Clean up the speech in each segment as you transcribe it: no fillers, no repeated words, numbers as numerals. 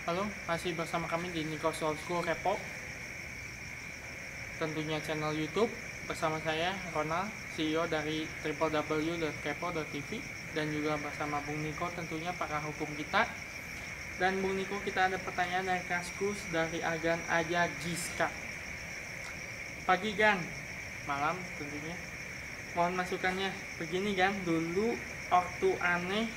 Halo, masih bersama kami di Niko Soul School Kepo. Tentunya channel YouTube bersama saya Ronald, CEO dari www.kepo.tv, dan juga bersama Bung Niko tentunya pakar hukum kita. Dan Bung Niko, kita ada pertanyaan dari Kaskus dari Agan Aja Giska. Pagi Gan, malam tentunya. Mohon masukannya. Begini Gan, dulu waktu aneh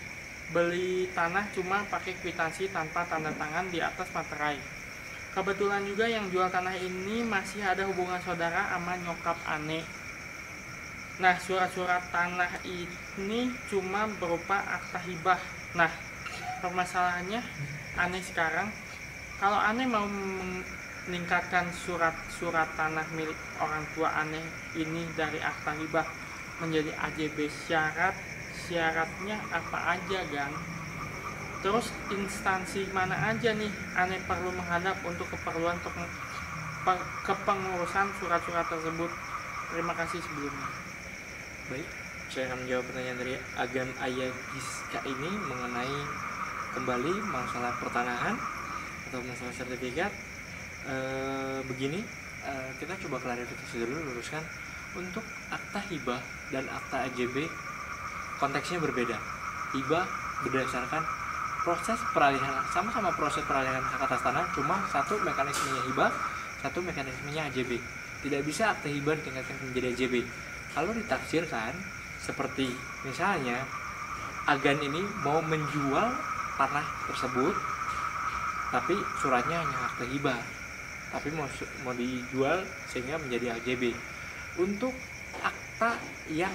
beli tanah cuma pakai kwitansi tanpa tanda tangan di atas materai. Kebetulan juga yang jual tanah ini masih ada hubungan saudara sama nyokap aneh. Nah, surat-surat tanah ini cuma berupa akta hibah. Nah, permasalahannya aneh sekarang, kalau aneh mau meningkatkan surat-surat tanah milik orang tua aneh ini dari akta hibah menjadi AJB, syaratnya apa aja Gang? Terus instansi mana aja nih aneh perlu menghadap untuk keperluan kepengurusan surat-surat tersebut? Terima kasih sebelumnya. Baik, saya akan menjawab pertanyaan dari Agan Aya Giska ini mengenai kembali masalah pertanahan atau masalah sertifikat. Begini, kita coba klarifikasi dulu, luruskan. Untuk akta hibah dan akta AJB konteksnya berbeda. Hibah berdasarkan proses peralihan, sama-sama proses peralihan hak atas tanah, cuma satu mekanismenya hibah, satu mekanismenya AJB. Tidak bisa akta hibah ditingkatkan menjadi AJB. Kalau ditafsirkan seperti misalnya Agan ini mau menjual tanah tersebut, tapi suratnya hanya akta hibah, tapi mau dijual sehingga menjadi AJB. Untuk akta yang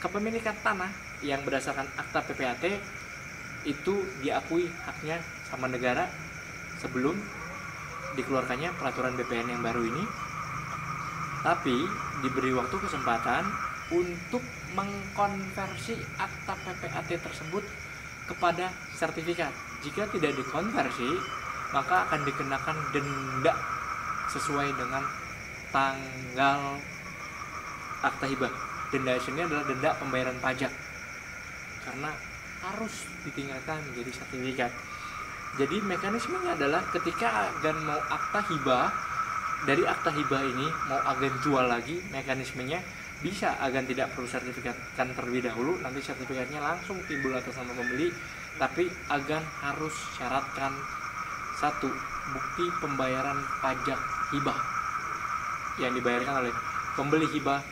kepemilikan tanah yang berdasarkan akta PPAT itu diakui haknya sama negara sebelum dikeluarkannya peraturan BPN yang baru ini, tapi diberi waktu kesempatan untuk mengkonversi akta PPAT tersebut kepada sertifikat. Jika tidak dikonversi, maka akan dikenakan denda sesuai dengan tanggal akta hibah. Denda ini adalah denda pembayaran pajak karena harus ditingkatkan menjadi sertifikat. Jadi mekanismenya adalah ketika Agan mau akta hibah, dari akta hibah ini mau Agan jual lagi, mekanismenya bisa Agan tidak perlu sertifikatkan terlebih dahulu, nanti sertifikatnya langsung timbul atas nama pembeli, tapi Agan harus syaratkan satu, bukti pembayaran pajak hibah yang dibayarkan oleh pembeli hibah,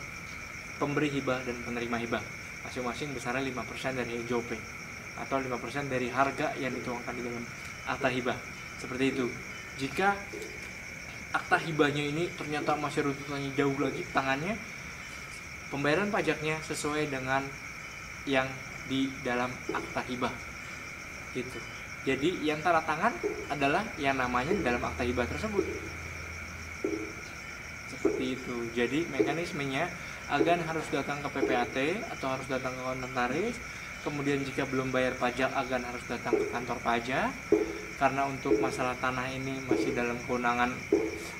pemberi hibah, dan penerima hibah, masing-masing besarnya 5% dari NJOP atau 5% dari harga yang dituangkan di dalam akta hibah. Seperti itu. Jika akta hibahnya ini ternyata masih runtutannya jauh lagi tangannya, pembayaran pajaknya sesuai dengan yang di dalam akta hibah. Gitu. Jadi yang tanda tangan adalah yang namanya di dalam akta hibah tersebut. Seperti itu. Jadi mekanismenya Agan harus datang ke PPAT atau harus datang ke notaris. Kemudian jika belum bayar pajak, Agan harus datang ke kantor pajak. Karena untuk masalah tanah ini masih dalam kewenangan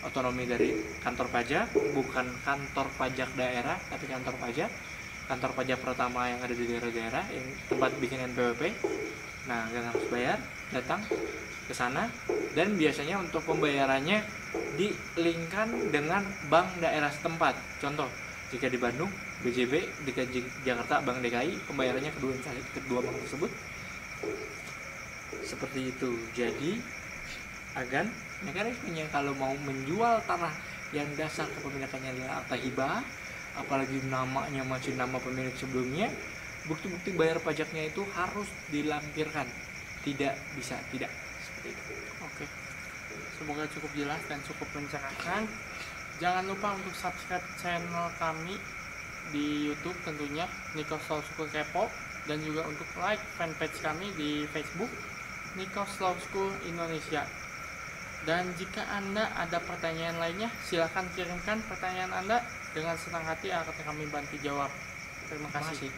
otonomi dari kantor pajak, bukan kantor pajak daerah, tapi kantor pajak. Kantor pajak pertama yang ada di daerah-daerah, yang tempat bikin NPWP. Nah, Agan harus bayar, datang ke sana. Dan biasanya untuk pembayarannya di-linkkan dengan bank daerah setempat. Contoh, jika di Bandung, BJB, di Jakarta, Bank DKI, pembayarannya kedua bank tersebut. Seperti itu. Jadi, Agan mekanismenya kalau mau menjual tanah yang dasar kepemilikannya adalah akta hibah, apalagi namanya masih nama pemilik sebelumnya, bukti-bukti bayar pajaknya itu harus dilampirkan. Tidak bisa tidak. Seperti itu. Oke. Semoga cukup jelas dan cukup mencerahkan. Jangan lupa untuk subscribe channel kami di YouTube tentunya, Niko Soul School Kepo, dan juga untuk like fanpage kami di Facebook, Niko Soul School Indonesia. Dan jika Anda ada pertanyaan lainnya, silakan kirimkan pertanyaan Anda, dengan senang hati akan kami bantu jawab. Terima kasih.